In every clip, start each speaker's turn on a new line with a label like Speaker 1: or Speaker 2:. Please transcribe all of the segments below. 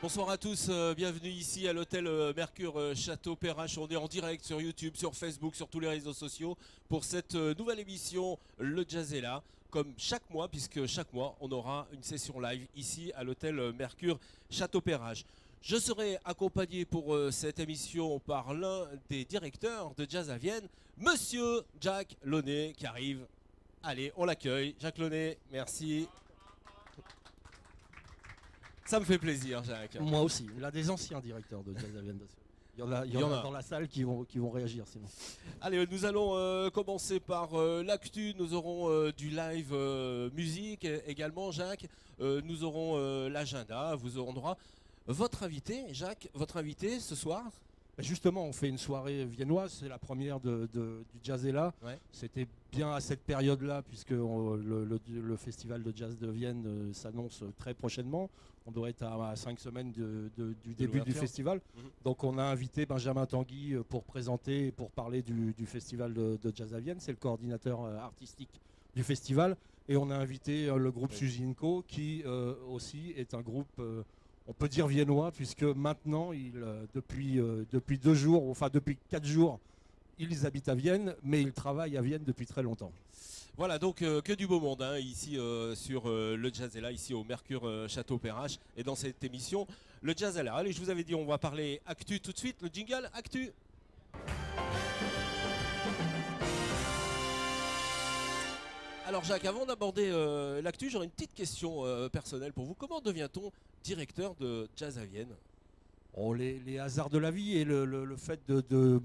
Speaker 1: Bonsoir à tous, bienvenue ici à l'hôtel Mercure Château Perrache. On est en direct sur YouTube, sur Facebook, sur tous les réseaux sociaux pour cette nouvelle émission Le Jazz est là. Comme chaque mois, puisque chaque mois on aura une session live ici à l'hôtel Mercure Château Perrache. Je serai accompagné pour cette émission par l'un des directeurs de Jazz à Vienne, Monsieur Jacques Launay, qui arrive. Allez, on l'accueille. Jacques Launay, merci. Ça me fait plaisir, Jacques.
Speaker 2: Moi aussi. L'un des anciens directeurs de Jazz à Vienne. Il y en a dans la salle qui vont réagir sinon.
Speaker 1: Allez, nous allons commencer par l'actu. Nous aurons du live musique également, Jacques. Nous aurons l'agenda. Vous aurez droit. Votre invité, Jacques, votre invité ce soir?
Speaker 2: Justement, on fait une soirée viennoise, c'est la première du Jazz est là.
Speaker 1: Ouais.
Speaker 2: C'était bien à cette période-là, puisque le festival de jazz de Vienne s'annonce très prochainement. On doit être à 5 semaines du début du festival. Donc on a invité Benjamin Tanguy pour présenter et pour parler du festival de jazz à Vienne. C'est le coordinateur artistique du festival. Et on a invité le groupe Sujinko, qui aussi est un groupe... on peut dire viennois, puisque maintenant, depuis 2 jours, enfin depuis 4 jours, ils habitent à Vienne, mais ils travaillent à Vienne depuis très longtemps.
Speaker 1: Voilà, donc que du beau monde hein, ici sur le Jazz est là, ici au Mercure Château Perrache. Et dans cette émission, le Jazz est là. Allez, je vous avais dit, on va parler actu tout de suite. Le jingle, actu. Alors Jacques, avant d'aborder l'actu, j'aurais une petite question personnelle pour vous. Comment devient-on directeur de Jazz à Vienne?
Speaker 2: Les hasards de la vie et le fait de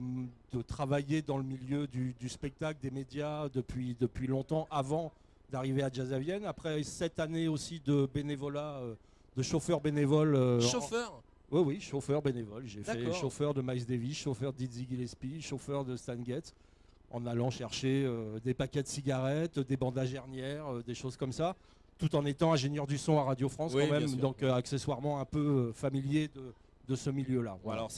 Speaker 2: travailler dans le milieu du spectacle, des médias depuis longtemps, avant d'arriver à Jazz à Vienne. Après 7 années aussi de bénévolat, de chauffeur bénévole.
Speaker 1: Chauffeur?
Speaker 2: Oui, chauffeur bénévole. J'ai fait chauffeur de Miles Davis, chauffeur de Dizzy Gillespie, chauffeur de Stan Getz, en allant chercher des paquets de cigarettes, des bandages hernières, des choses comme ça, tout en étant ingénieur du son à Radio France quand même, donc accessoirement un peu familier de ce milieu-là.
Speaker 1: Voilà. Alors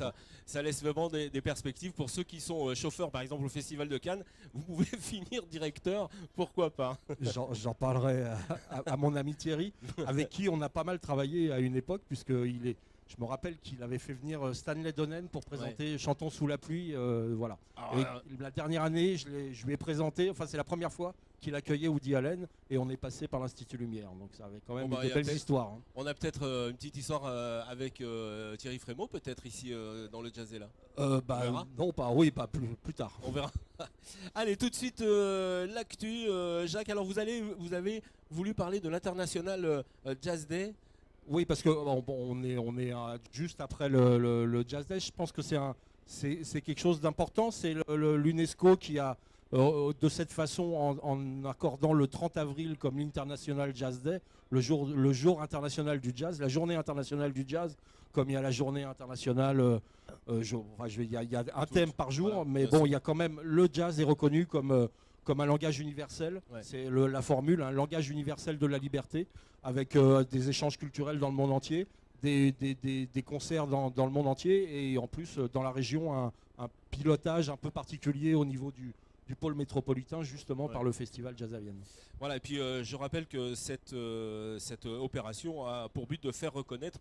Speaker 1: ça laisse vraiment des perspectives pour ceux qui sont chauffeurs, par exemple au Festival de Cannes. Vous pouvez finir directeur, pourquoi pas?
Speaker 2: J'en parlerai à mon ami Thierry, avec qui on a pas mal travaillé à une époque, je me rappelle qu'il avait fait venir Stanley Donen pour présenter Chantons sous la pluie. Voilà. La dernière année, je lui ai présenté, enfin c'est la première fois qu'il accueillait Woody Allen et on est passé par l'Institut Lumière. Donc ça avait quand même des belles histoires. Hein.
Speaker 1: On a peut-être une petite histoire avec Thierry Frémaux, peut-être ici dans le Jazz est là.
Speaker 2: Non, pas plus tard.
Speaker 1: On verra. Allez, tout de suite l'actu. Jacques, alors vous avez voulu parler de l'International Jazz Day.
Speaker 2: Oui, parce que on est juste après le Jazz Day. Je pense que c'est quelque chose d'important. C'est l'UNESCO qui a, de cette façon, en accordant le 30 avril comme l'International Jazz Day, le jour international du jazz, la journée internationale du jazz, comme il y a la journée internationale, il y a un thème par jour, voilà, mais bon, il y a quand même, le jazz est reconnu comme un langage universel. Ouais. C'est la formule, un langage universel de la liberté, avec des échanges culturels dans le monde entier, des concerts dans le monde entier, et en plus, dans la région, un pilotage un peu particulier au niveau du pôle métropolitain, justement par le festival Jazz à Vienne.
Speaker 1: Voilà, et puis je rappelle que cette opération a pour but de faire reconnaître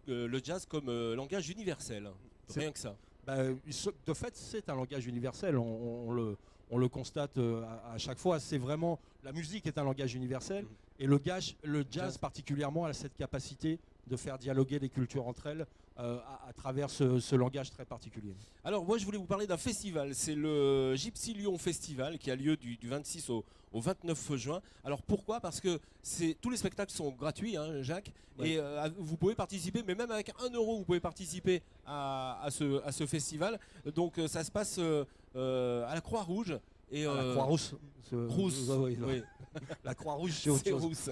Speaker 1: le jazz comme langage universel. Rien que ça.
Speaker 2: De fait, c'est un langage universel, on le constate à chaque fois. C'est vraiment, la musique est un langage universel, et le jazz particulièrement a cette capacité de faire dialoguer les cultures entre elles à travers ce langage très particulier.
Speaker 1: Alors moi je voulais vous parler d'un festival, c'est le Gypsy Lyon Festival qui a lieu du 26 au 29 juin. Alors pourquoi? Parce que tous les spectacles sont gratuits, hein, Jacques, ouais. Et vous pouvez participer, mais même avec 1 euro vous pouvez participer à ce festival. Donc ça se passe à la Croix-Rouge.
Speaker 2: Et la Croix-Rousse.
Speaker 1: Oui.
Speaker 2: La Croix-Rouge, c'est autre chose.
Speaker 1: Rousse.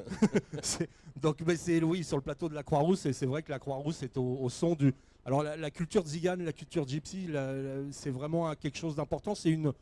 Speaker 2: Donc, oui, sur le plateau de la Croix-Rousse, et c'est vrai que la Croix-Rousse est au son du... Alors, la culture tzigane, la culture gypsy, c'est vraiment quelque chose d'important. C'est une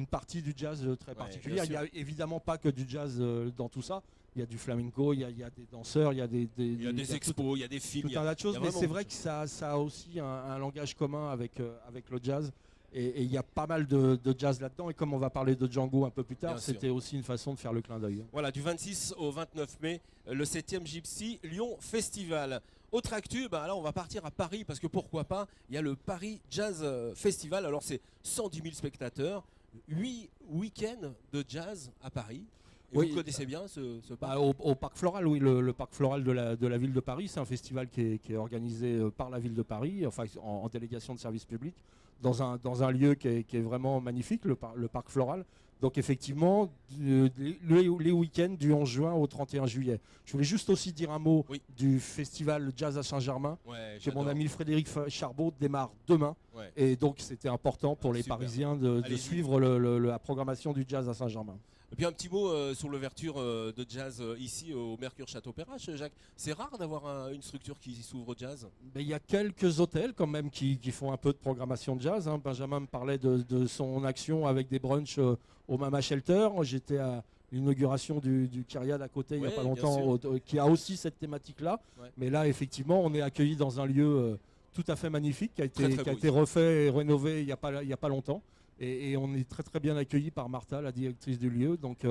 Speaker 2: partie du jazz très particulière. Il n'y a évidemment pas que du jazz dans tout ça. Il y a du flamenco, il y a des danseurs, il y a
Speaker 1: des expos, il y a des films.
Speaker 2: Tout un tas de choses, mais c'est vrai que ça a aussi un langage commun avec le jazz. Et il y a pas mal de jazz là-dedans. Et comme on va parler de Django un peu plus tard, c'était aussi une façon de faire le clin d'œil.
Speaker 1: Voilà, du 26 au 29 mai, le 7e Gypsy Lyon Festival. Autre actu, bah là on va partir à Paris parce que pourquoi pas, il y a le Paris Jazz Festival. Alors c'est 110 000 spectateurs, 8 week-ends de jazz à Paris. Et
Speaker 2: Oui.
Speaker 1: vous connaissez bien ce parc?
Speaker 2: Au Parc Floral, oui, le Parc Floral de la ville de Paris, c'est un festival qui est organisé par la ville de Paris, enfin en délégation de service public, dans un lieu qui est vraiment magnifique, le Parc Floral. Donc effectivement, les week-ends du 11 juin au 31 juillet. Je voulais juste aussi dire un mot
Speaker 1: Oui.
Speaker 2: du festival Jazz à Saint-Germain,
Speaker 1: Ouais,
Speaker 2: que mon
Speaker 1: j'adore.
Speaker 2: ami Frédéric Charbot démarre demain.
Speaker 1: Ouais.
Speaker 2: Et donc c'était important pour les
Speaker 1: Super.
Speaker 2: Parisiens de
Speaker 1: Allez-y.
Speaker 2: suivre la programmation du Jazz à Saint-Germain.
Speaker 1: Et puis un petit mot sur l'ouverture de jazz ici au Mercure Château-Perrache, Jacques. C'est rare d'avoir une structure qui s'ouvre au jazz.
Speaker 2: Mais il y a quelques hôtels quand même qui font un peu de programmation de jazz, hein. Benjamin me parlait de son action avec des brunchs au Mama Shelter. J'étais à l'inauguration du Kyriade à côté il n'y a
Speaker 1: Ouais,
Speaker 2: pas
Speaker 1: bien
Speaker 2: longtemps, qui a aussi cette thématique-là.
Speaker 1: Ouais.
Speaker 2: Mais là, effectivement, on est accueillis dans un lieu tout à fait magnifique qui a
Speaker 1: Très,
Speaker 2: été,
Speaker 1: très
Speaker 2: qui a
Speaker 1: beau
Speaker 2: été refait et rénové il n'y a pas longtemps. Et on est très très bien accueillis par Martha, la directrice du lieu. Donc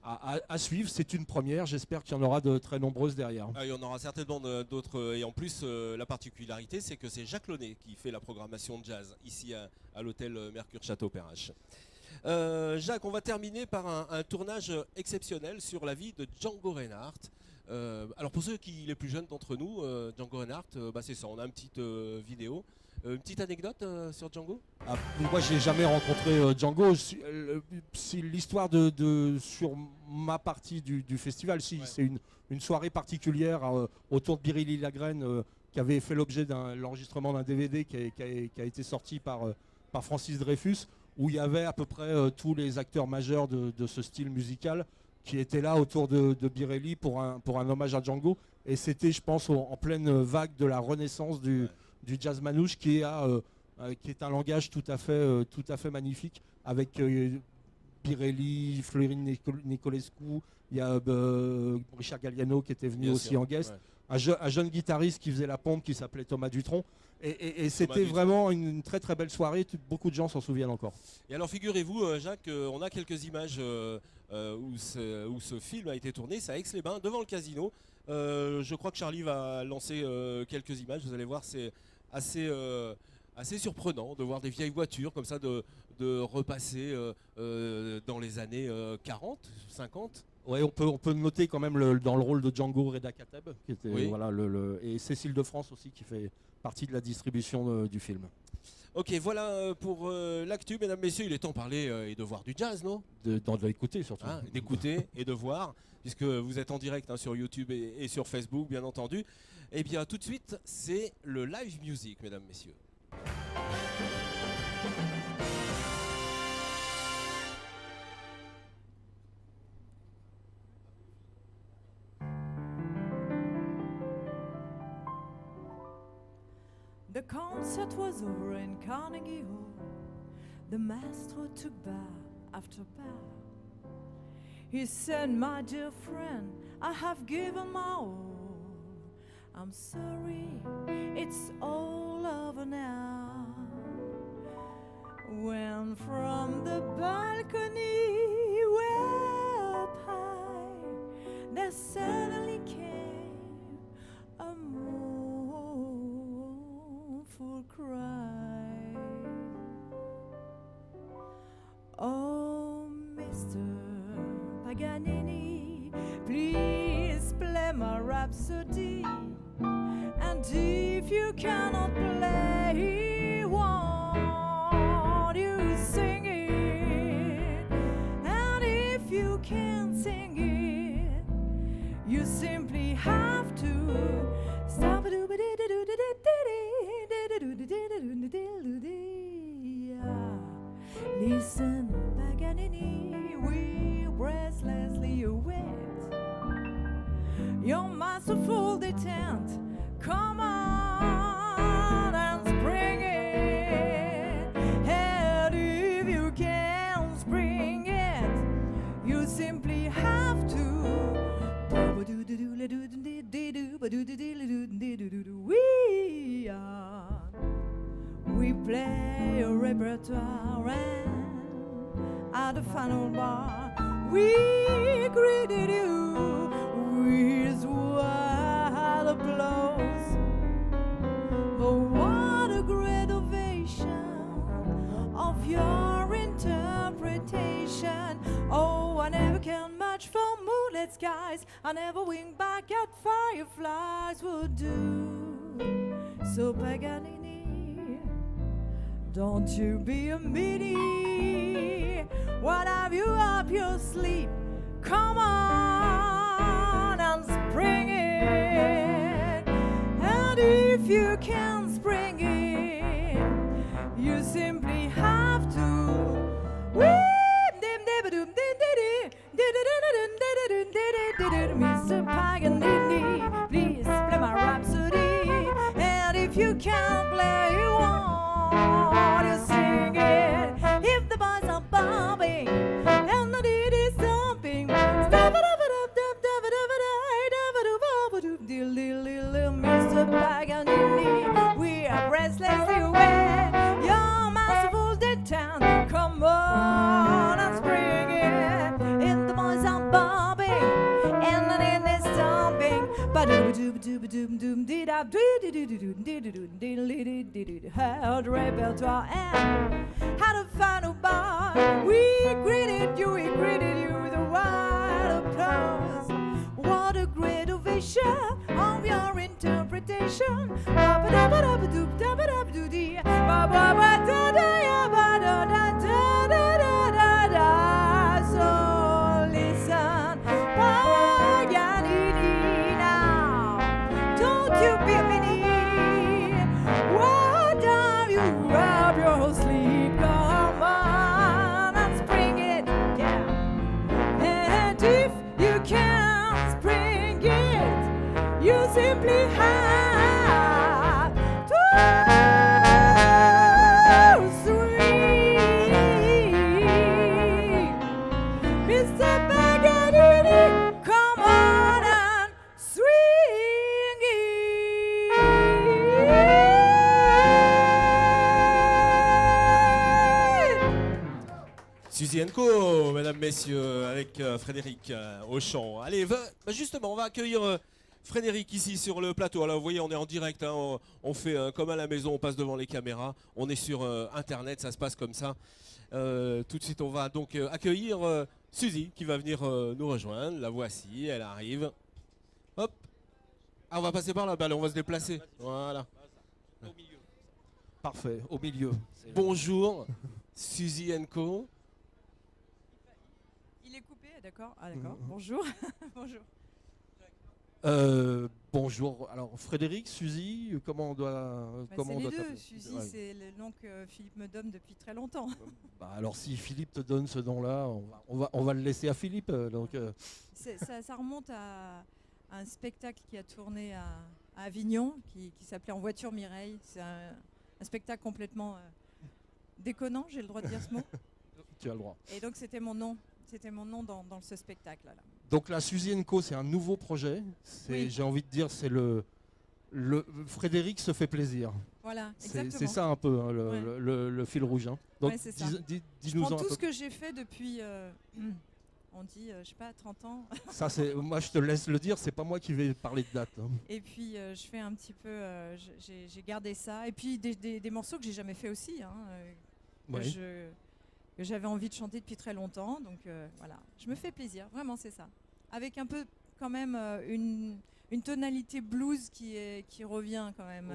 Speaker 2: à suivre, c'est une première. J'espère qu'il y en aura de très nombreuses derrière.
Speaker 1: Ah, il y en aura certainement d'autres. Et en plus, la particularité, c'est que c'est Jacques Launay qui fait la programmation de jazz ici à l'hôtel Mercure Château-Perrache. Jacques, on va terminer par un tournage exceptionnel sur la vie de Django Reinhardt. Alors pour ceux les plus jeunes d'entre nous, Django Reinhardt, c'est ça, on a une petite vidéo. Une petite anecdote sur Django?
Speaker 2: Moi, j'ai jamais rencontré Django. C'est l'histoire sur ma partie du festival. Si,
Speaker 1: Ouais.
Speaker 2: c'est une soirée particulière autour de Biréli Lagrène qui avait fait l'objet de l'enregistrement d'un DVD qui a été sorti par Francis Dreyfus, où il y avait à peu près tous les acteurs majeurs de ce style musical qui étaient là autour de Biréli pour un hommage à Django. Et c'était, je pense, en pleine vague de la renaissance du jazz manouche qui est un langage tout à fait magnifique avec Biréli, Florine Nicolescu, il y a Richard Galliano qui était venu
Speaker 1: Bien
Speaker 2: aussi
Speaker 1: sûr,
Speaker 2: en guest,
Speaker 1: ouais.
Speaker 2: un jeune guitariste qui faisait la pompe qui s'appelait Thomas Dutronc et c'était
Speaker 1: Dutronc.
Speaker 2: vraiment une très très belle soirée, beaucoup de gens s'en souviennent encore.
Speaker 1: Et alors figurez-vous, Jacques, on a quelques images où ce film a été tourné, c'est à Aix-les-Bains, devant le casino. Je crois que Charlie va lancer quelques images, vous allez voir, c'est assez surprenant de voir des vieilles voitures comme ça, de repasser dans les années 40, 50.
Speaker 2: Ouais, on peut noter quand même dans le rôle de Django Reda Kateb, qui était,
Speaker 1: Oui.
Speaker 2: voilà, et Cécile de France aussi qui fait partie de la distribution du film.
Speaker 1: Ok, voilà pour l'actu, mesdames, messieurs, il est temps de parler et de voir du jazz, non?
Speaker 2: D'écouter surtout.
Speaker 1: Hein, d'écouter et de voir, puisque vous êtes en direct sur YouTube et sur Facebook, bien entendu. Et bien, tout de suite, c'est le live music, mesdames, messieurs.
Speaker 3: The concert was over in Carnegie Hall. The maestro took bow after bow. He said, "My dear friend, I have given my all. I'm sorry, it's all over now." When from the balcony way up high, there suddenly came a mournful cry. "Oh, Mr. Paganini, please play my Rhapsody. And if you cannot play, won't you sing it? And if you can't sing it, you simply have to stop it. Listen, Paganini, we breathlessly await your masterful detente. Come on and spring it. And if you can't spring it, you simply have to. We play a repertoire and at the final bar we greeted you with wild applause. search for moonlit skies. I never wink back at fireflies would do. So Paganini, don't you be a meanie. What have you up your sleeve? Come on and spring it. And if you can spring it, you simply have to Mr. Paganini, please play my rhapsody. And if you can't play one, you sing it. If the boys are bobbing and the deed is stomping, Mr. Paganini, we are restlessly away. Your masterful dictation, come on and spring it. If the boys are bobbing and the deed is stomping, how the repertoire and how to find a bar. We greeted you with a wide applause. What a great ovation of your interpretation. So listen, Paganini now. Don't you be a meanie. What have you up your sleeve? Come on and spring it, yeah. And if you can't spring it, you simply have to swing. Mr. Paganini, come on and swing it.
Speaker 1: Suzy Co, mesdames, messieurs, avec Frédéric au chant. Allez, justement, on va accueillir Frédéric ici sur le plateau. Alors vous voyez, on est en direct, hein, on fait comme à la maison, on passe devant les caméras, on est sur Internet, ça se passe comme ça. Tout de suite, on va donc accueillir Suzy qui va venir nous rejoindre. La voici, elle arrive. Hop. Ah, on va passer par là, bah, allez, on va se déplacer. Voilà.
Speaker 2: Au milieu. Parfait, au milieu.
Speaker 1: Bonjour, Suzy Co.
Speaker 3: Il est coupé, d'accord. Ah d'accord. Bonjour. Bonjour.
Speaker 2: Bonjour. Alors Frédéric, Suzy, comment on doit
Speaker 3: C'est les deux.
Speaker 2: t'appeler?
Speaker 3: Suzy,
Speaker 2: Ouais.
Speaker 3: c'est le nom que Philippe me donne depuis très longtemps.
Speaker 2: Bah, alors si Philippe te donne ce nom-là, on va le laisser à Philippe.
Speaker 3: Ça remonte à un spectacle qui a tourné à Avignon, qui s'appelait En voiture Mireille. C'est un spectacle complètement déconnant, j'ai le droit de dire ce mot.
Speaker 2: Tu as le droit.
Speaker 3: Et donc c'était mon nom dans ce spectacle-là.
Speaker 2: Donc la Suzy Co, c'est un nouveau projet.
Speaker 3: Oui.
Speaker 2: J'ai envie de dire, c'est le Frédéric se fait plaisir.
Speaker 3: Voilà, exactement.
Speaker 2: C'est ça un peu, hein,
Speaker 3: Ouais.
Speaker 2: le fil rouge. Hein. Donc
Speaker 3: Ouais, c'est ça. Je
Speaker 2: dis-nous
Speaker 3: prends
Speaker 2: un
Speaker 3: tout
Speaker 2: peu.
Speaker 3: ce que j'ai fait depuis, on dit, je sais pas, 30 ans.
Speaker 2: Ça, moi, je te laisse le dire. C'est pas moi qui vais parler de date. Hein.
Speaker 3: Et puis je fais un petit peu, j'ai gardé ça. Et puis des morceaux que j'ai jamais fait aussi, hein,
Speaker 2: Ouais.
Speaker 3: que j'avais envie de chanter depuis très longtemps. Donc voilà, je me fais plaisir, vraiment c'est ça. Avec un peu quand même une tonalité blues qui revient quand même.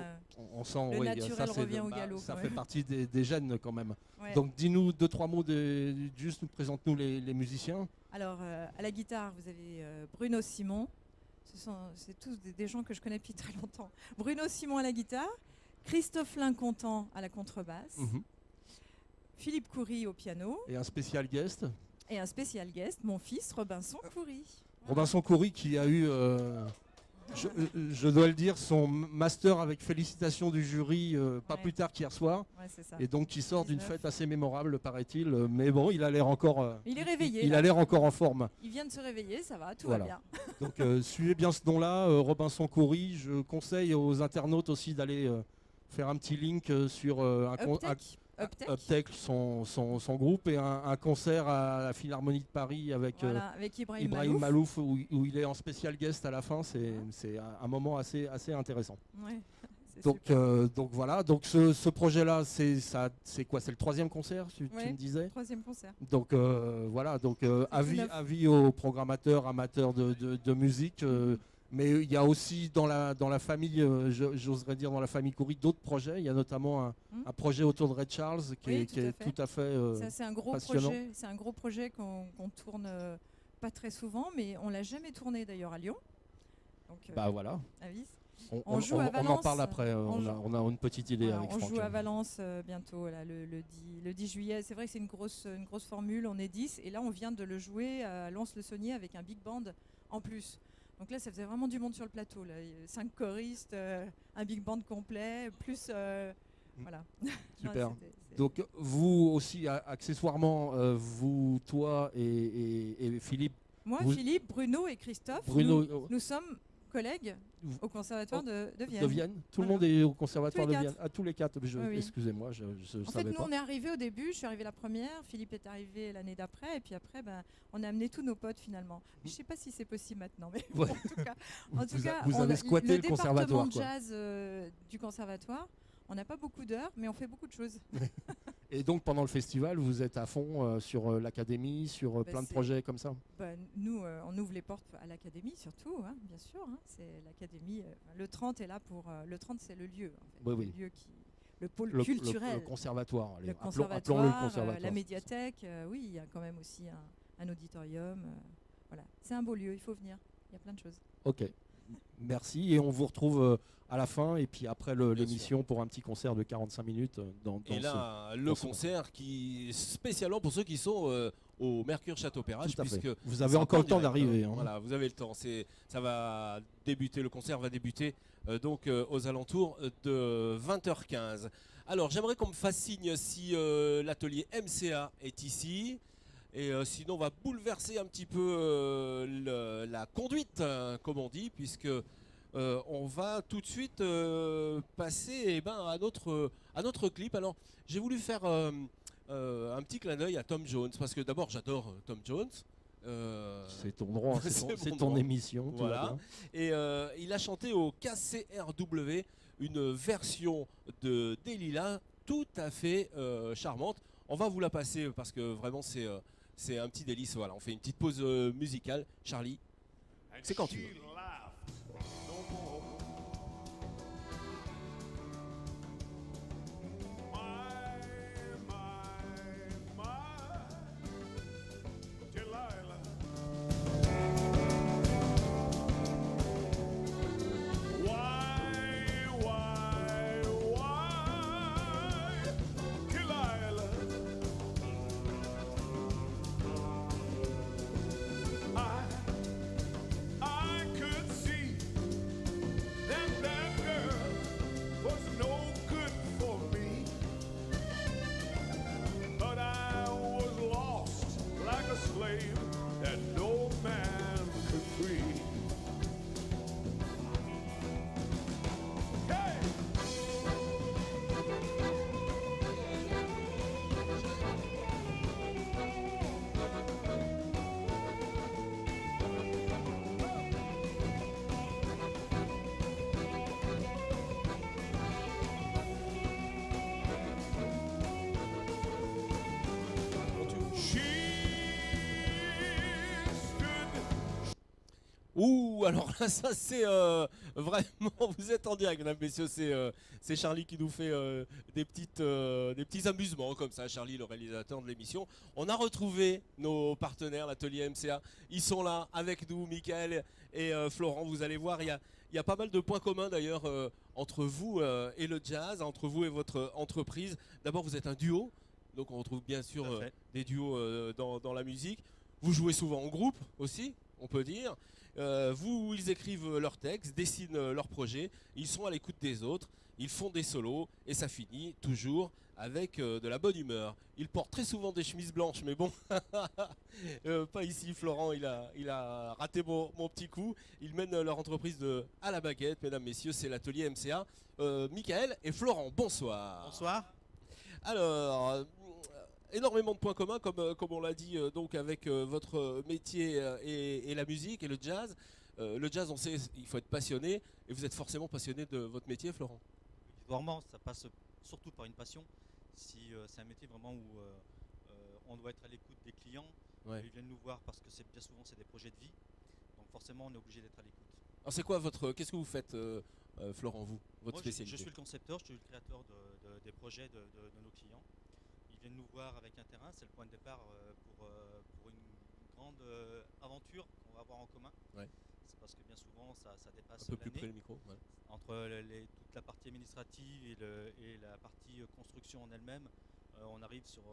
Speaker 2: On sent,
Speaker 3: Le
Speaker 2: oui,
Speaker 3: naturel
Speaker 2: ça,
Speaker 3: revient au galop,
Speaker 2: Ça
Speaker 3: quand
Speaker 2: fait
Speaker 3: même.
Speaker 2: partie des gènes quand même.
Speaker 3: Ouais.
Speaker 2: Donc dis-nous 2-3 mots, juste présente-nous les musiciens.
Speaker 3: Alors à la guitare, vous avez Bruno Simon. C'est tous des gens que je connais depuis très longtemps. Bruno Simon à la guitare, Christophe Lincontant à la contrebasse, Philippe Coury au piano
Speaker 2: Et un spécial guest.
Speaker 3: et un spécial guest, mon fils Robinson Coury.
Speaker 2: Robinson Coury qui a eu, je dois le dire, son master avec félicitations du jury pas
Speaker 3: Ouais.
Speaker 2: plus tard qu'hier soir.
Speaker 3: Ouais, c'est ça.
Speaker 2: Et donc qui sort d'une
Speaker 3: 19.
Speaker 2: fête assez mémorable, paraît-il. Mais bon, il a l'air encore,
Speaker 3: Il est réveillé.
Speaker 2: il
Speaker 3: là.
Speaker 2: a l'air encore en forme.
Speaker 3: Il vient de se réveiller, ça va, tout
Speaker 2: Voilà.
Speaker 3: va bien.
Speaker 2: Donc suivez bien ce nom-là, Robinson Coury. Je conseille aux internautes aussi d'aller faire un petit link sur
Speaker 3: Uptech,
Speaker 2: son groupe, et un concert à la Philharmonie de Paris avec
Speaker 3: voilà, avec Ibrahim
Speaker 2: Ibrahim
Speaker 3: Malouf.
Speaker 2: Malouf où il est en spécial guest à la fin. C'est un moment assez intéressant.
Speaker 3: Ouais, C'est
Speaker 2: Donc,
Speaker 3: super.
Speaker 2: donc voilà, donc ce projet-là, c'est quoi? C'est le 3e concert, tu
Speaker 3: Ouais.
Speaker 2: me disais?
Speaker 3: 3e concert.
Speaker 2: Donc voilà, donc
Speaker 3: tout
Speaker 2: avis,
Speaker 3: neuf.
Speaker 2: avis aux programmateurs, amateurs de musique. Mais il y a aussi dans la famille, j'oserais dire dans la famille Coury, d'autres projets. Il y a notamment un projet autour de Ray Charles qui
Speaker 3: Oui,
Speaker 2: est,
Speaker 3: tout à fait.
Speaker 2: tout à fait
Speaker 3: Ça, c'est un gros
Speaker 2: passionnant.
Speaker 3: projet. C'est un gros projet qu'on tourne pas très souvent, mais on l'a jamais tourné d'ailleurs à Lyon. Donc,
Speaker 2: Bah voilà,
Speaker 3: avis.
Speaker 2: on,
Speaker 3: On joue à
Speaker 2: on en
Speaker 3: Valence,
Speaker 2: parle après.
Speaker 3: on joue-
Speaker 2: On a une petite idée
Speaker 3: Voilà,
Speaker 2: avec
Speaker 3: on
Speaker 2: Franck.
Speaker 3: joue à Valence bientôt, là, le 10 juillet. C'est vrai que c'est une grosse formule, on est 10. Et là, on vient de le jouer à Lons-le-Saunier avec un big band en plus. Donc là, ça faisait vraiment du monde sur le plateau. Là. 5 choristes, un big band complet, plus... voilà.
Speaker 2: Super.
Speaker 3: Non,
Speaker 2: Donc vous aussi, accessoirement, vous, toi et Philippe,
Speaker 3: Moi,
Speaker 2: vous-
Speaker 3: Philippe, Bruno et Christophe,
Speaker 2: Bruno
Speaker 3: nous sommes collègues
Speaker 2: Vous-
Speaker 3: au conservatoire de Vienne.
Speaker 2: de Vienne, tout le
Speaker 3: Voilà.
Speaker 2: monde est au conservatoire
Speaker 3: Tous les
Speaker 2: de Vienne.
Speaker 3: quatre.
Speaker 2: À tous les 4.
Speaker 3: Oui, oui.
Speaker 2: Excusez-moi, je ne
Speaker 3: En fait,
Speaker 2: savais
Speaker 3: nous,
Speaker 2: pas.
Speaker 3: on est arrivés au début. Je suis arrivée la première. Philippe est arrivé l'année d'après. Et puis après, on a amené tous nos potes finalement. Je ne sais pas si c'est possible maintenant. Mais
Speaker 2: Ouais.
Speaker 3: en tout cas,
Speaker 2: vous avez squatté le conservatoire,
Speaker 3: département
Speaker 2: quoi.
Speaker 3: jazz du conservatoire, on n'a pas beaucoup d'heures, mais on fait beaucoup de choses.
Speaker 2: Et donc pendant le festival, vous êtes à fond sur l'académie, sur plein de
Speaker 3: c'est-
Speaker 2: projets comme ça.
Speaker 3: Nous, on ouvre les portes à l'académie surtout, hein, bien sûr. Hein. C'est l'académie. Le 30 est là pour. Le 30, c'est le lieu. En fait,
Speaker 2: Oui, oui.
Speaker 3: Le lieu le pôle
Speaker 2: Le
Speaker 3: culturel.
Speaker 2: conservatoire. Allez,
Speaker 3: Le
Speaker 2: appelons-le
Speaker 3: conservatoire,
Speaker 2: le conservatoire.
Speaker 3: la médiathèque, oui, il y a quand même aussi un auditorium. Voilà, c'est un beau lieu, il faut venir. Il y a plein de choses.
Speaker 2: Ok, merci. Et on vous retrouve à la fin et puis après
Speaker 1: Bien
Speaker 2: l'émission pour un petit concert de 45 minutes.
Speaker 1: Et là, le
Speaker 2: dans ce-
Speaker 1: concert qui spécialement pour ceux qui sont au Mercure Château Perrache,
Speaker 2: Tout à fait.
Speaker 1: puisque
Speaker 2: Vous avez
Speaker 1: c'est
Speaker 2: encore le temps
Speaker 1: direct,
Speaker 2: d'arriver.
Speaker 1: hein.
Speaker 2: Hein.
Speaker 1: Voilà, vous avez le temps. Ça va débuter, le concert va débuter donc aux alentours de 20h15. Alors, j'aimerais qu'on me fasse signe si l'atelier MCA est ici. Et sinon, on va bouleverser un petit peu la conduite, hein, comme on dit, puisque on va tout de suite passer à notre clip. Alors, j'ai voulu faire un petit clin d'œil à Tom Jones, parce que d'abord, j'adore Tom Jones.
Speaker 2: C'est ton droit, c'est
Speaker 1: mon
Speaker 2: ton
Speaker 1: droit.
Speaker 2: émission. Tout va
Speaker 1: Voilà.
Speaker 2: bien.
Speaker 1: Et il a chanté au KCRW une version de Delilah tout à fait charmante. On va vous la passer parce que vraiment c'est un petit délice. Voilà, on fait une petite pause musicale. Charlie, c'est quand tu veux.
Speaker 4: I could see that girl was no good for me, but I was lost like a slave that no man could free. Hey! She stood.
Speaker 1: Ouh, alors là, ça c'est vraiment, vous êtes en direct, mesdames, messieurs, c'est Charlie qui nous fait des petits amusements comme ça, Charlie, le réalisateur de l'émission. On a retrouvé nos partenaires, l'atelier MCA, ils sont là avec nous, Michael et Florent, vous allez voir, il y a pas mal de points communs d'ailleurs entre vous et le jazz, entre vous et votre entreprise. D'abord, vous êtes un duo, donc on retrouve bien sûr des duos dans la musique. Vous jouez souvent en groupe aussi, on peut dire. Ils écrivent leurs textes, dessinent leurs projets, ils sont à l'écoute des autres, ils font des solos et ça finit toujours avec de la bonne humeur. Ils portent très souvent des chemises blanches, mais bon, pas ici. Florent, il a raté mon petit coup. Ils mènent leur entreprise à la baguette, mesdames, messieurs, c'est l'atelier MCA. Michael et Florent, bonsoir.
Speaker 5: Bonsoir.
Speaker 1: Alors, énormément de points communs, comme on l'a dit, donc avec votre métier et la musique et le jazz. Le jazz, on sait, il faut être passionné, et vous êtes forcément passionné de votre métier, Florent.
Speaker 5: accessoirement, ça passe surtout par une passion. Si c'est un métier vraiment où on doit être à l'écoute des clients,
Speaker 1: Ouais.
Speaker 5: ils viennent nous voir parce que bien souvent c'est des projets de vie, donc forcément on est obligé d'être à l'écoute.
Speaker 1: Alors c'est quoi qu'est-ce que vous faites, Florent, vous, votre
Speaker 5: Moi,
Speaker 1: spécialité?
Speaker 5: je suis le concepteur, je suis le créateur des projets de nos clients. Ils viennent nous voir avec un terrain, c'est le point de départ pour une grande aventure qu'on va avoir en commun.
Speaker 1: Ouais.
Speaker 5: C'est parce que bien souvent ça dépasse
Speaker 1: Un peu plus
Speaker 5: l'année.
Speaker 1: près le micro. Ouais.
Speaker 5: Entre toute la partie administrative et la partie construction en elle-même, on arrive sur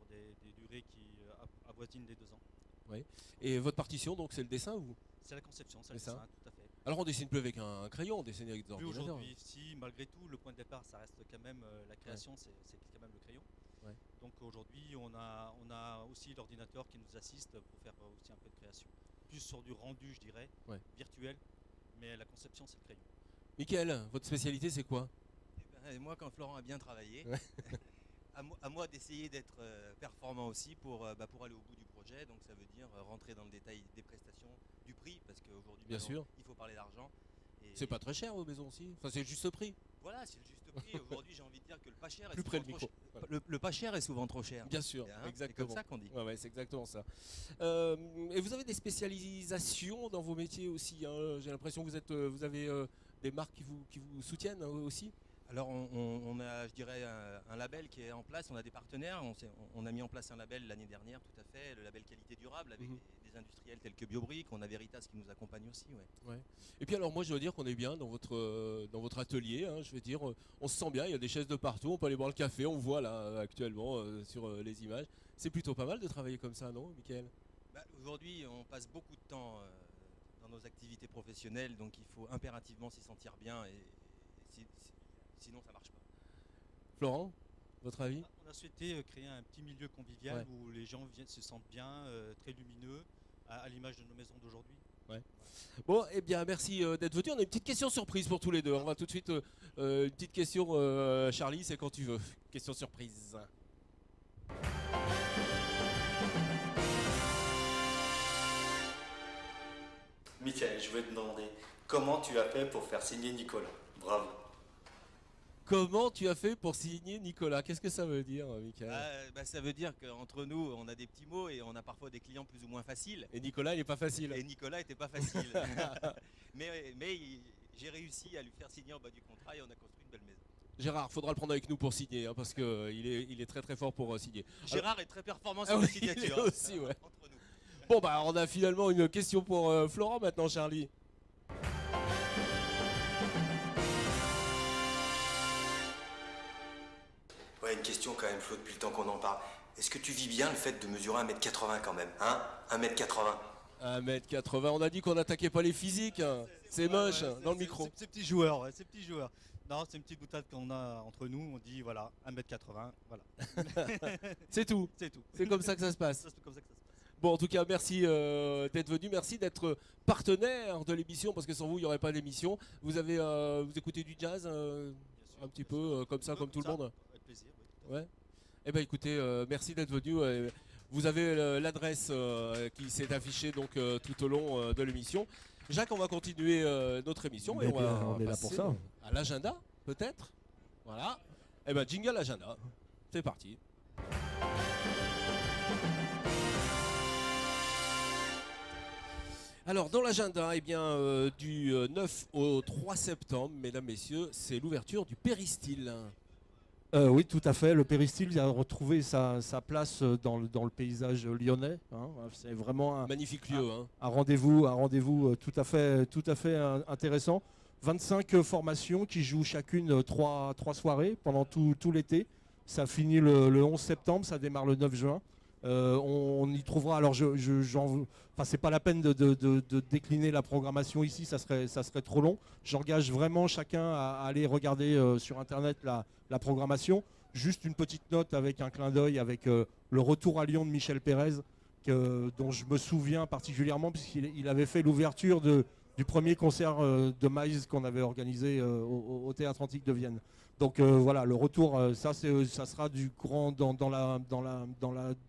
Speaker 5: des durées qui avoisinent les 2 ans.
Speaker 1: Et votre partition, donc, c'est le dessin ou?
Speaker 5: C'est la conception, c'est le
Speaker 1: C'est ça.
Speaker 5: dessin, tout à fait.
Speaker 1: Alors on dessine plus avec un crayon, on dessine avec des
Speaker 5: Plus
Speaker 1: ordinateurs.
Speaker 5: aujourd'hui, si malgré tout, le point de départ, ça reste quand même la création, c'est quand même le crayon.
Speaker 1: Ouais.
Speaker 5: Donc aujourd'hui, on a aussi l'ordinateur qui nous assiste pour faire aussi un peu de création. Plus sur du rendu, je dirais,
Speaker 1: Ouais.
Speaker 5: virtuel, mais la conception, c'est le crayon.
Speaker 1: Mickaël, votre spécialité, c'est quoi?
Speaker 6: Et moi, quand Florent a bien travaillé,
Speaker 1: Ouais.
Speaker 6: à moi d'essayer d'être performant aussi pour aller au bout du projet. Donc ça veut dire rentrer dans le détail des prestations, du prix, parce qu'aujourd'hui,
Speaker 1: Bien sûr.
Speaker 6: il faut parler d'argent. Et
Speaker 1: C'est pas très cher vos maisons aussi? Enfin, c'est le juste prix.
Speaker 6: Voilà, c'est le juste prix. Aujourd'hui, j'ai envie de dire que le pas cher est
Speaker 1: Plus près
Speaker 6: souvent
Speaker 1: le
Speaker 6: trop
Speaker 1: micro.
Speaker 6: cher. Le pas cher est souvent trop cher.
Speaker 1: Bien sûr,
Speaker 6: Hein, c'est
Speaker 1: exactement.
Speaker 6: comme ça qu'on dit.
Speaker 1: Ouais, c'est exactement ça. Et vous avez des spécialisations dans vos métiers aussi, hein. J'ai l'impression que vous avez des marques qui vous soutiennent, hein, aussi.
Speaker 6: Alors on a, je dirais, un label qui est en place, on a des partenaires, on a mis en place un label l'année dernière, tout à fait, le label qualité durable avec
Speaker 1: Mhm.
Speaker 6: des industriels tels que Biobrick, on a Veritas qui nous accompagne aussi. Ouais.
Speaker 1: Et puis alors moi je dois dire qu'on est bien dans votre atelier, hein. Je veux dire, on se sent bien, il y a des chaises de partout, on peut aller boire le café, on voit là actuellement sur les images. C'est plutôt pas mal de travailler comme ça, non, Mickaël?
Speaker 6: Bah, aujourd'hui, on passe beaucoup de temps dans nos activités professionnelles, donc il faut impérativement s'y sentir bien et sinon ça marche pas.
Speaker 1: Florent, votre avis?
Speaker 5: On a souhaité créer un petit milieu convivial
Speaker 1: Ouais.
Speaker 5: où les gens se sentent bien, très lumineux, à l'image de nos maisons d'aujourd'hui.
Speaker 1: Bon, eh bien, merci d'être venu. On a une petite question surprise pour tous les deux. On va tout de suite, une petite question, Charlie, c'est quand tu veux. Question surprise.
Speaker 7: Mickaël, je voulais te demander comment tu as fait pour faire signer Nicolas. Bravo.
Speaker 1: Comment tu as fait pour signer Nicolas? Qu'est-ce que ça veut dire, Mickaël?
Speaker 6: Ça veut dire qu'entre nous, on a des petits mots et on a parfois des clients plus ou moins faciles.
Speaker 1: Et Nicolas, il n'est pas facile.
Speaker 6: Et Nicolas était pas facile. mais j'ai réussi à lui faire signer en bas du contrat et on a construit une belle maison.
Speaker 1: Gérard, faudra le prendre avec nous pour signer, hein, parce qu'il il est très très fort pour signer.
Speaker 6: Gérard est très performant
Speaker 1: Ah
Speaker 6: sur
Speaker 1: oui,
Speaker 6: les signatures.
Speaker 1: il est aussi, ouais.
Speaker 6: Entre nous.
Speaker 1: Bon, bah, on a finalement une question pour Florent maintenant, Charlie.
Speaker 7: Ouais, une question quand même, Flo, depuis le temps qu'on en parle. Est-ce que tu vis bien le fait de mesurer 1m80 quand même, hein? 1m80.
Speaker 1: 1m80, on a dit qu'on n'attaquait pas les physiques, hein. C'est moche, hein, dans le micro.
Speaker 5: Ces petits joueurs, ouais, ces petits joueurs. Non, c'est une petite boutade qu'on a entre nous, on dit voilà, 1m80, voilà.
Speaker 1: C'est tout.
Speaker 5: C'est tout.
Speaker 1: C'est comme ça que ça se passe.
Speaker 5: C'est comme ça que ça se passe.
Speaker 1: Bon, en tout cas, merci d'être venu, merci d'être partenaire de l'émission, parce que sans vous, il n'y aurait pas d'émission. Vous écoutez du jazz
Speaker 5: Bien sûr,
Speaker 1: un petit
Speaker 5: bien
Speaker 1: peu
Speaker 5: sûr.
Speaker 1: comme ça, comme tout le monde?
Speaker 5: Avec plaisir, oui, tout à fait.
Speaker 1: Ouais. Eh bien, écoutez, merci d'être venu. Vous avez l'adresse qui s'est affichée donc tout au long de l'émission. Jacques, on va continuer notre émission et
Speaker 2: Mais bien,
Speaker 1: va
Speaker 2: on est là
Speaker 1: passer
Speaker 2: pour ça.
Speaker 1: à l'agenda, peut-être. Voilà. Eh ben, jingle agenda. C'est parti. Alors, dans l'agenda, eh bien, du 9 au 3 septembre, mesdames, messieurs, c'est l'ouverture du Péristyle.
Speaker 2: Oui, tout à fait. Le péristyle a retrouvé sa place dans le paysage lyonnais, hein. C'est vraiment un
Speaker 1: Magnifique lieu, hein.
Speaker 2: rendez-vous tout à fait intéressant. 25 formations qui jouent chacune 3 soirées pendant tout l'été. Ça finit le 11 septembre, ça démarre le 9 juin. On y trouvera, alors c'est pas la peine de décliner la programmation ici, ça serait trop long. J'engage vraiment chacun à aller regarder sur internet la programmation. Juste une petite note avec un clin d'œil avec le retour à Lyon de Michel Pérez, dont je me souviens particulièrement puisqu'il avait fait l'ouverture du premier concert de Maïs qu'on avait organisé au Théâtre Antique de Vienne. Donc voilà, le retour, ça sera du courant dans la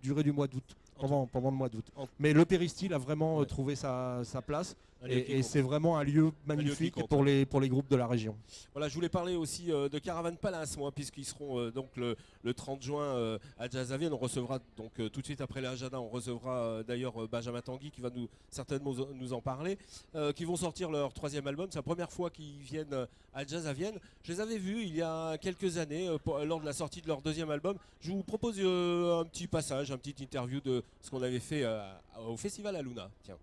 Speaker 2: durée du mois d'août. pendant le mois d'août.
Speaker 1: En-
Speaker 2: Mais le Péristyle a vraiment
Speaker 1: Ouais.
Speaker 2: trouvé sa place
Speaker 1: Un lieu qui
Speaker 2: et
Speaker 1: compte.
Speaker 2: c'est vraiment un lieu
Speaker 1: lieu qui
Speaker 2: magnifique
Speaker 1: compte.
Speaker 2: pour les groupes de la région.
Speaker 1: Voilà, je voulais parler aussi de Caravan Palace, moi, puisqu'ils seront donc le 30 juin à Jazz à Vienne. On recevra donc tout de suite après l'agenda, on recevra d'ailleurs Benjamin Tanguy qui va certainement nous en parler, qui vont sortir leur 3e album. C'est la première fois qu'ils viennent à Jazz à Vienne. Je les avais vus il y a quelques années lors de la sortie de leur 2e album. Je vous propose un petit passage, un petit interview de ce qu'on avait fait au festival à Luna. Tiens.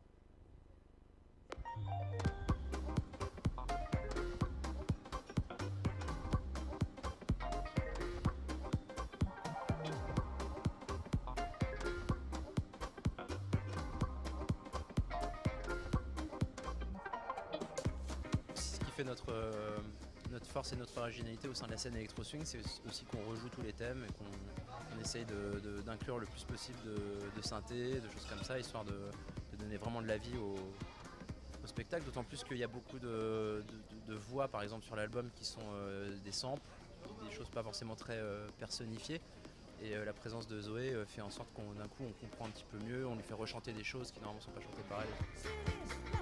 Speaker 8: Ce qui fait notre force et notre originalité au sein de la scène électro swing, c'est aussi qu'on rejoue tous les thèmes et qu'on essaye d'inclure le plus possible de synthé, de choses comme ça, histoire de donner vraiment de la vie au spectacle, d'autant plus qu'il y a beaucoup de voix par exemple sur l'album qui sont des samples, des choses pas forcément très personnifiées. Et la présence de Zoé fait en sorte qu'on d'un coup on comprend un petit peu mieux, on lui fait rechanter des choses qui normalement ne sont pas chantées par elle.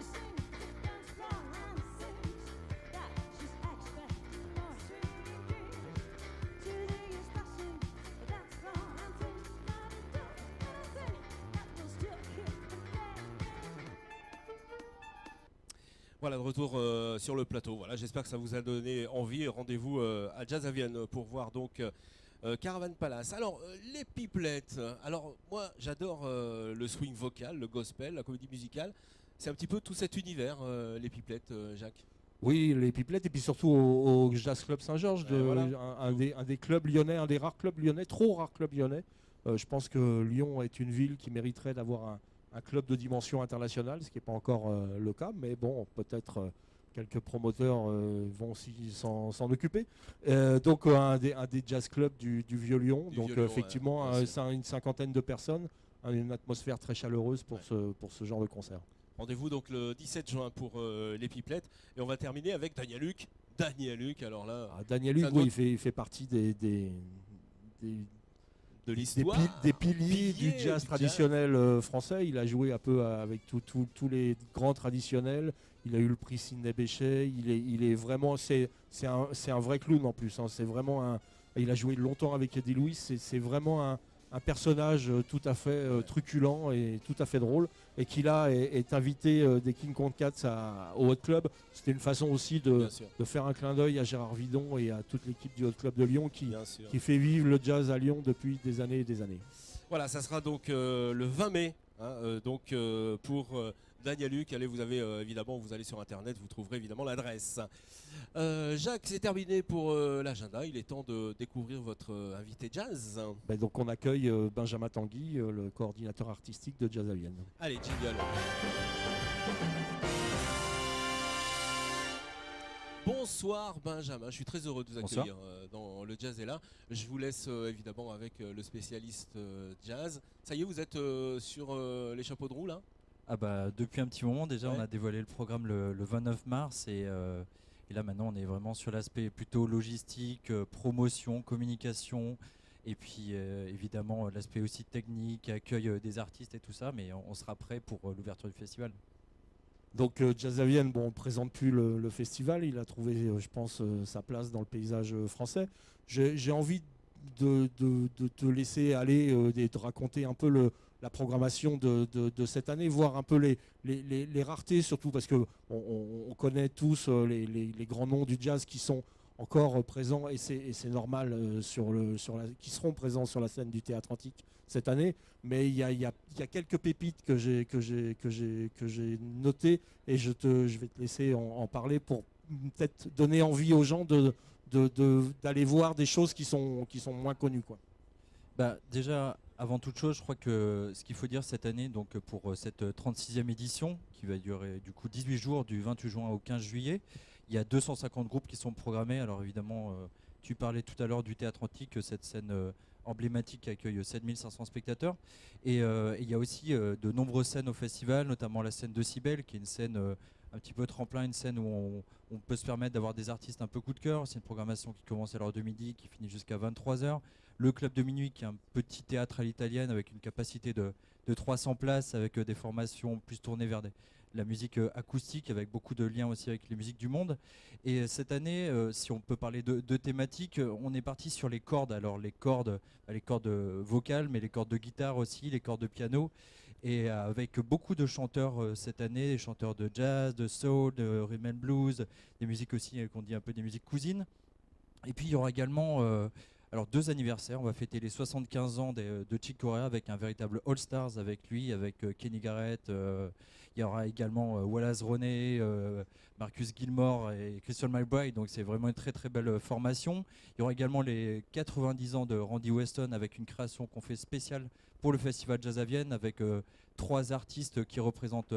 Speaker 1: Voilà, de retour sur le plateau. Voilà, j'espère que ça vous a donné envie. Rendez-vous à Jazz à Vienne pour voir donc Caravan Palace. Alors, les pipelettes. Alors, moi, j'adore le swing vocal, le gospel, la comédie musicale. C'est un petit peu tout cet univers, les pipelettes, Jacques.
Speaker 2: Oui, les pipelettes et puis surtout au Jazz Club Saint-Georges,
Speaker 1: Voilà.
Speaker 2: un des clubs lyonnais, un des rares clubs lyonnais, trop rares clubs lyonnais. Je pense que Lyon est une ville qui mériterait d'avoir un club de dimension internationale, ce qui n'est pas encore le cas, mais bon, peut-être quelques promoteurs vont aussi s'en occuper. Donc un des jazz clubs du Vieux-Lyon,
Speaker 1: Du
Speaker 2: donc
Speaker 1: Vieux-Lyon,
Speaker 2: effectivement
Speaker 1: ouais, bien sûr.
Speaker 2: une cinquantaine de personnes, une atmosphère très chaleureuse pour ce genre de concert.
Speaker 1: Rendez-vous donc le 17 juin pour les pipelettes. Et on va terminer avec Daniel Luc. Daniel Luc, alors là,
Speaker 2: Daniel Hugues,
Speaker 1: Ça doit-
Speaker 2: oui, il fait partie des
Speaker 1: de l'histoire.
Speaker 2: des piliers du
Speaker 1: Piliers
Speaker 2: jazz
Speaker 1: du
Speaker 2: traditionnel français. Il a joué un peu avec tous les grands traditionnels. Il a eu le prix Sidney Bechet. Il est vraiment, c'est un vrai clown en plus. Hein. C'est vraiment il a joué longtemps avec Eddie Louis. C'est vraiment un personnage tout à fait truculent et tout à fait drôle. Et qui là est invité des King Kong Cats au Hot Club. C'était une façon aussi
Speaker 1: Bien sûr,
Speaker 2: de faire un clin d'œil à Gérard Vidon et à toute l'équipe du Hot Club de Lyon
Speaker 1: bien sûr.
Speaker 2: qui fait vivre le jazz à Lyon depuis des années et des années.
Speaker 1: Voilà, ça sera donc le 20 mai. Hein, donc pour Daniel Luc, allez, vous avez évidemment, vous allez sur internet, vous trouverez évidemment l'adresse. Jacques, c'est terminé pour l'agenda. Il est temps de découvrir votre invité jazz.
Speaker 2: Donc on accueille Benjamin Tanguy, le coordinateur artistique de Jazz à Vienne.
Speaker 1: Allez, jingle. Bonsoir Benjamin, je suis très heureux de vous
Speaker 9: Bonsoir.
Speaker 1: accueillir dans le Jazz est là. Je vous laisse évidemment avec le spécialiste jazz. Ça y est, vous êtes sur les chapeaux de roue là?
Speaker 9: Ah bah depuis un petit moment déjà,
Speaker 1: Ouais.
Speaker 9: on a dévoilé le programme le 29 mars et là maintenant on est vraiment sur l'aspect plutôt logistique, promotion, communication et puis évidemment l'aspect aussi technique, accueil des artistes et tout ça, mais on sera prêt pour l'ouverture du festival.
Speaker 2: Donc Jazz à Vienne, on ne présente plus le festival, il a trouvé, je pense, sa place dans le paysage français. J'ai envie de te laisser aller et de raconter un peu la programmation de cette année, voir un peu les raretés, surtout parce que on connaît tous les grands noms du jazz qui sont encore présents et c'est normal qui seront présents sur la scène du Théâtre Antique cette année, mais il y a quelques pépites que j'ai notées et je vais te laisser en parler pour peut-être donner envie aux gens d'aller voir des choses qui sont moins connues, quoi.
Speaker 9: Bah, déjà, avant toute chose, je crois que ce qu'il faut dire cette année, donc pour cette 36e édition, qui va durer du coup 18 jours, du 28 juin au 15 juillet, il y a 250 groupes qui sont programmés. Alors évidemment, tu parlais tout à l'heure du Théâtre Antique, cette scène emblématique qui accueille 7500 spectateurs. Et il y a aussi de nombreuses scènes au festival, notamment la scène de Cybèle, qui est une scène un petit peu tremplin, une scène où on peut se permettre d'avoir des artistes un peu coup de cœur. C'est une programmation qui commence à l'heure de midi, qui finit jusqu'à 23h. Le Club de Minuit, qui est un petit théâtre à l'italienne avec une capacité de 300 places, avec des formations plus tournées vers la musique acoustique, avec beaucoup de liens aussi avec les musiques du monde. Et cette année, si on peut parler de thématiques, on est parti sur les cordes. Alors les cordes vocales, mais les cordes de guitare aussi, les cordes de piano. Et avec beaucoup de chanteurs cette année, des chanteurs de jazz, de soul, de rhythm and blues, des musiques aussi qu'on dit un peu des musiques cousines. Et puis il y aura également alors 2 anniversaires. On va fêter les 75 ans de Chick Corea avec un véritable All Stars avec lui, avec Kenny Garrett. Il y aura également Wallace Roney, Marcus Gilmore et Christian McBride. Donc c'est vraiment une très très belle formation. Il y aura également les 90 ans de Randy Weston avec une création qu'on fait spéciale pour le Festival Jazz à Vienne avec 3 artistes qui représentent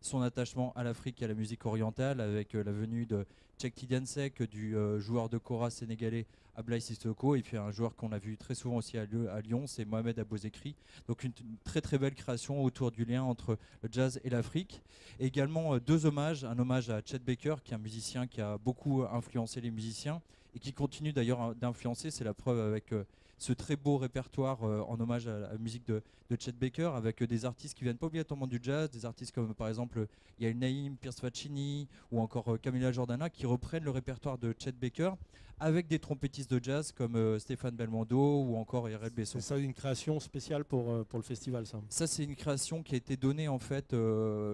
Speaker 9: son attachement à l'Afrique et à la musique orientale, avec la venue de Cheikh Tidiane-Seck, du joueur de kora sénégalais Ablaye Sissoko, et puis un joueur qu'on a vu très souvent aussi à Lyon, c'est Mohamed Abozekri. Donc une très très belle création autour du lien entre le jazz et l'Afrique. Et également 2 hommages, un hommage à Chet Baker, qui est un musicien qui a beaucoup influencé les musiciens et qui continue d'ailleurs d'influencer. C'est la preuve avec ce très beau répertoire en hommage à la musique de Chet Baker, avec des artistes qui viennent pas obligatoirement du jazz, des artistes comme par exemple Yael Naïm, Pierce Faccini ou encore Camila Jordana, qui reprennent le répertoire de Chet Baker avec des trompettistes de jazz comme Stéphane Belmondo ou encore R.L. Besson.
Speaker 2: C'est ça une création spéciale pour le festival, ça?
Speaker 9: Ça, c'est une création qui a été donnée en fait,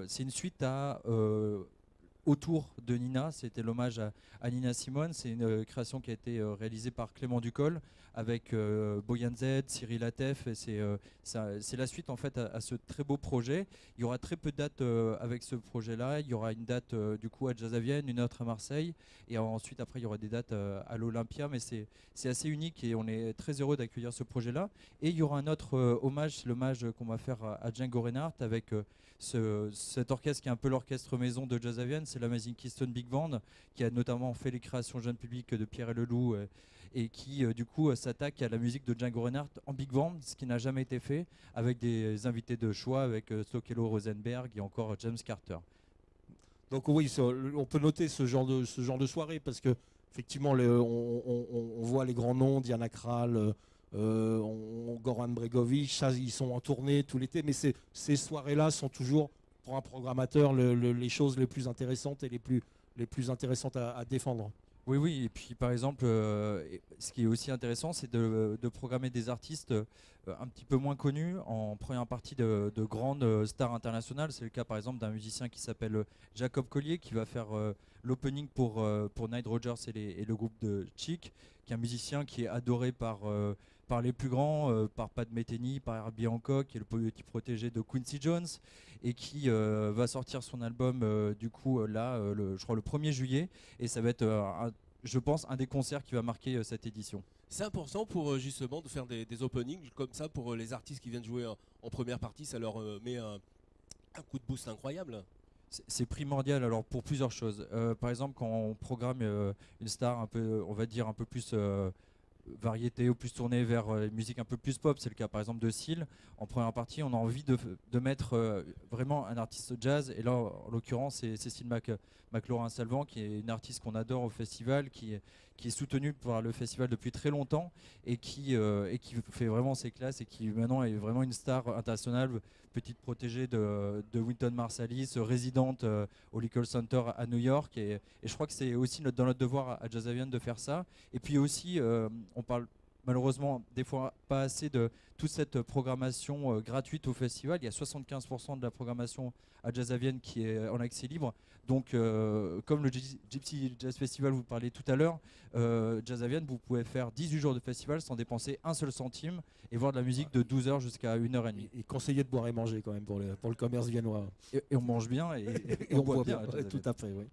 Speaker 9: c'est une suite à Autour de Nina, c'était l'hommage à Nina Simone. C'est une création qui a été réalisée par Clément Ducol avec Boyan Z, Cyril Atef, et c'est la suite en fait à ce très beau projet. Il y aura très peu de dates avec ce projet-là. Il y aura une date du coup à Jazz à Vienne, une autre à Marseille, et ensuite après il y aura des dates à l'Olympia, mais c'est assez unique et on est très heureux d'accueillir ce projet-là. Et il y aura un autre hommage, c'est l'hommage qu'on va faire à Django Reinhardt avec cet orchestre qui est un peu l'orchestre maison de Jazz à Vienne, c'est l'Amazing Keystone Big Band, qui a notamment fait les créations jeunes publics de Pierre et Leloup et qui du coup s'attaque à la musique de Django Reinhardt en big band, ce qui n'a jamais été fait, avec des invités de choix, avec Stokelo Rosenberg et encore James Carter.
Speaker 2: Donc oui, on peut noter ce genre de soirée, parce que effectivement on voit les grands noms, Diana Krall, Goran Bregovic, ça, ils sont en tournée tout l'été, mais ces soirées-là sont toujours, pour un programmateur, les choses les plus intéressantes et les plus intéressantes à défendre.
Speaker 9: Oui, et puis par exemple, ce qui est aussi intéressant, c'est de programmer des artistes un petit peu moins connus en première partie de grandes stars internationales. C'est le cas par exemple d'un musicien qui s'appelle Jacob Collier, qui va faire l'opening pour Nile Rodgers et le groupe de Chic, qui est un musicien qui est adoré par les plus grands, par Pat Metheny, par Herbie Hancock, qui est le petit protégé de Quincy Jones, et qui va sortir son album du coup là, je crois le 1er juillet, et ça va être, je pense, un des concerts qui va marquer cette édition.
Speaker 1: C'est important pour justement de faire des openings comme ça pour les artistes qui viennent jouer en première partie, ça leur met un coup de boost incroyable.
Speaker 9: C'est primordial alors pour plusieurs choses. Par exemple, quand on programme une star un peu, on va dire un peu plus variété ou plus tournée vers musique un peu plus pop, c'est le cas par exemple de Seal. En première partie, on a envie de mettre vraiment un artiste jazz, et là en l'occurrence c'est Cécile McLaurin-Salvant, qui est une artiste qu'on adore au festival, qui est soutenue par le festival depuis très longtemps et qui fait vraiment ses classes et qui maintenant est vraiment une star internationale, petite protégée de Wynton Marsalis, résidente au Lincoln Center à New York, et je crois que c'est aussi dans notre devoir à Jazz à Vienne de faire ça. Et puis aussi on parle malheureusement des fois pas assez de toute cette programmation gratuite au festival. Il y a 75% de la programmation à Jazz à Vienne qui est en accès libre. Donc comme le Gypsy Jazz Festival vous parlez tout à l'heure, Jazz à Vienne, vous pouvez faire 18 jours de festival sans dépenser un seul centime et voir de la musique de 12h jusqu'à 1h30.
Speaker 2: Et conseiller de boire et manger quand même pour le commerce viennois.
Speaker 9: Et on mange bien et
Speaker 2: on boit bien. Tout à fait, oui.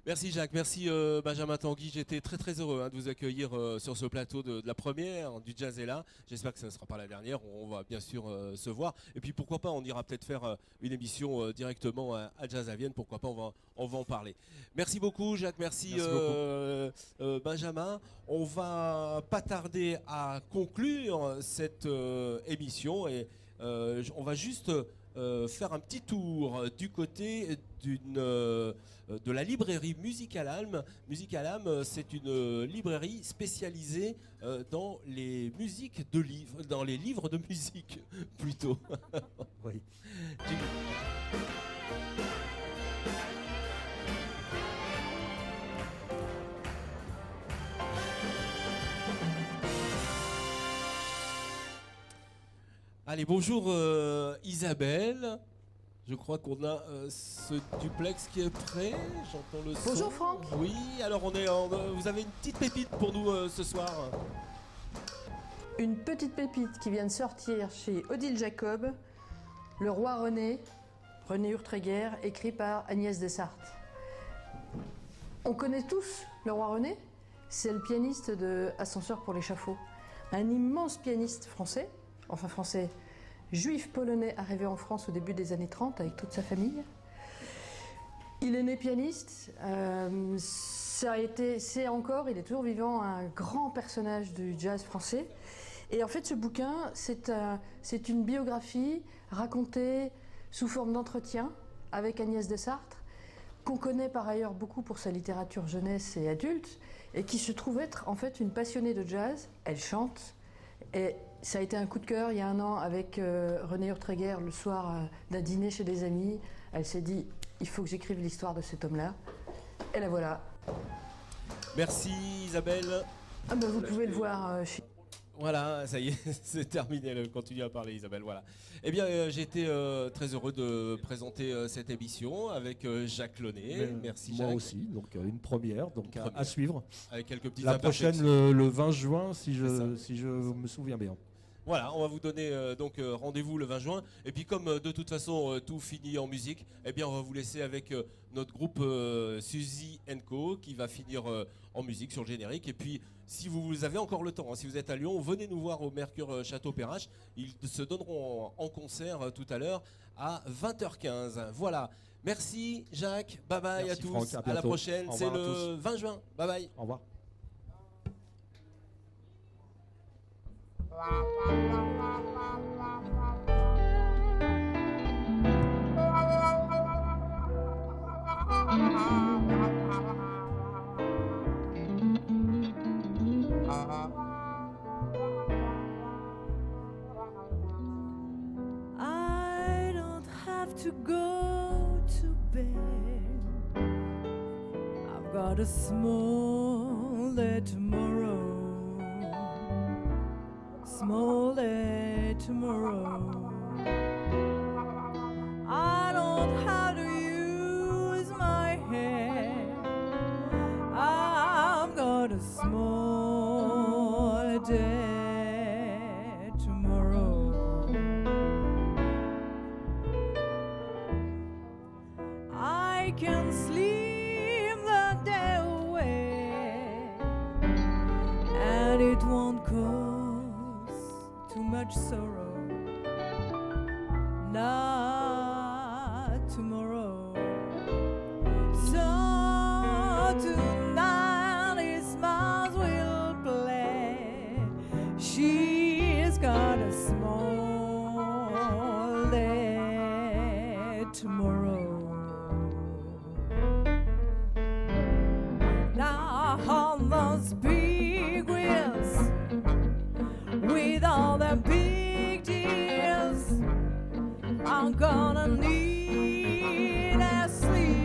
Speaker 1: Merci Jacques, merci Benjamin Tanguy, j'étais très très heureux de vous accueillir sur ce plateau de la première du Jazzella. J'espère que ce ne sera pas la dernière, on va bien sûr se voir. Et puis pourquoi pas, on ira peut-être faire une émission directement à Jazz à Vienne, pourquoi pas, on va en parler. Merci beaucoup Jacques, merci Benjamin. On va pas tarder à conclure cette émission et on va juste faire un petit tour du côté de la librairie Musical Alm. Musical Alm, c'est une librairie spécialisée dans les musiques de livres, dans les livres de musique plutôt.
Speaker 2: Oui.
Speaker 1: Allez, bonjour Isabelle. Je crois qu'on a ce duplex qui est prêt. J'entends le son.
Speaker 10: Bonjour Franck.
Speaker 1: Oui, alors vous avez une petite pépite pour nous ce soir.
Speaker 10: Une petite pépite qui vient de sortir chez Odile Jacob, Le Roi René, René Urtréguer, écrit par Agnès Dessartes. On connaît tous Le Roi René, c'est le pianiste de Ascenseur pour l'échafaud. Un immense pianiste français, juif polonais arrivé en France au début des années 30 avec toute sa famille. Il est né pianiste, il est toujours vivant, un grand personnage du jazz français. Et en fait, ce bouquin, c'est une biographie racontée sous forme d'entretien avec Agnès Dessartes, qu'on connaît par ailleurs beaucoup pour sa littérature jeunesse et adulte, et qui se trouve être en fait une passionnée de jazz. Elle chante, et ça a été un coup de cœur il y a un an avec René Urtréguer, le soir d'un dîner chez des amis. Elle s'est dit, il faut que j'écrive l'histoire de cet homme-là. Et la voilà.
Speaker 1: Merci Isabelle.
Speaker 10: Ah ben vous pouvez le voir chez...
Speaker 1: Voilà, ça y est, c'est terminé, elle continue à parler Isabelle, voilà. Eh bien, j'ai été très heureux de présenter cette émission avec Jacques Launay. Merci Jacques.
Speaker 2: Moi aussi, donc une première, donc à suivre.
Speaker 1: Avec quelques petites
Speaker 2: La prochaine le 20 juin, si je me souviens bien.
Speaker 1: Voilà, on va vous donner donc rendez-vous le 20 juin. Et puis comme de toute façon tout finit en musique, eh bien on va vous laisser avec notre groupe Suzy & Co qui va finir en musique sur le générique. Et puis si vous avez encore le temps, hein, si vous êtes à Lyon, venez nous voir au Mercure Château Perrache. Ils se donneront en concert tout à l'heure à 20h15. Voilà. Merci Jacques, bye bye.
Speaker 2: Merci
Speaker 1: à tous,
Speaker 2: Franck,
Speaker 1: à la prochaine, c'est le 20 juin. Bye bye.
Speaker 2: Au revoir.
Speaker 3: I don't have to go to bed. I've got a small day tomorrow. Small day tomorrow. I don't have to use my head. I've got a small day tomorrow. I can sleep the day away, and it won't cause too much sorrow. Not tomorrow. So tonight his mouth will play. She's got a small day tomorrow. Now on those big wheels with all the big deals, I'm gonna need a sleep.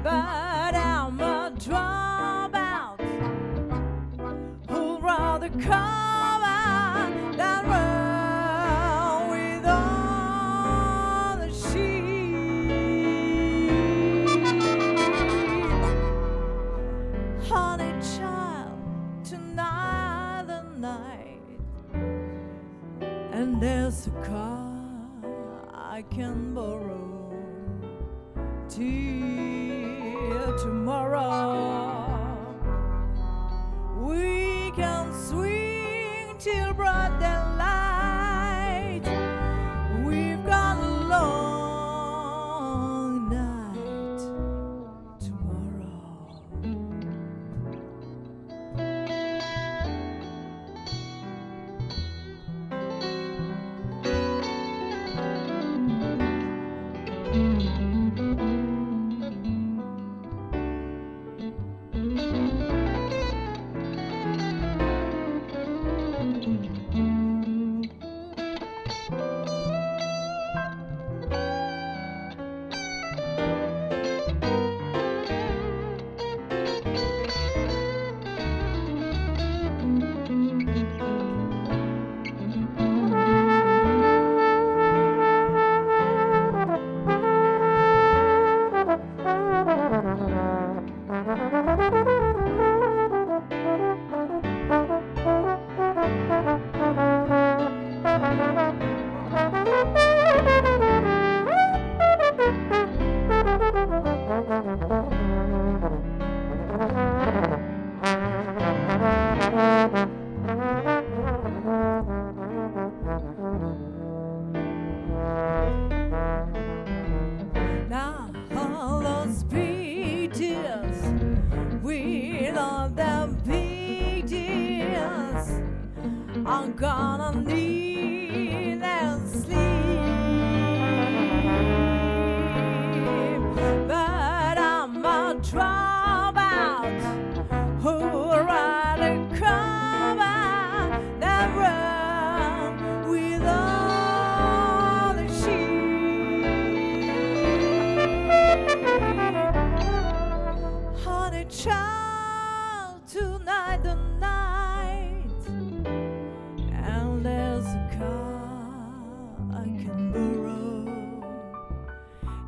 Speaker 3: But I'm a dropout who'd rather cover than run with all the sheep. Honey child, tonight the night, and there's a car I can borrow till tomorrow. We can swing till broad daylight. We've got a long night tomorrow.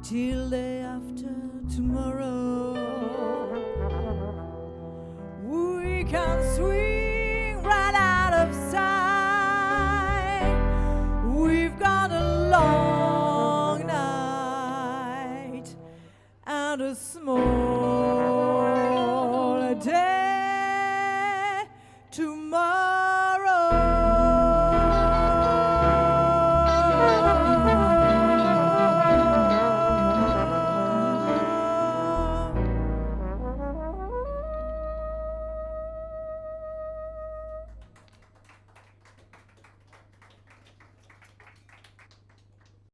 Speaker 3: till day after tomorrow. We can swing right out of sight. We've got a long night and a small day tomorrow.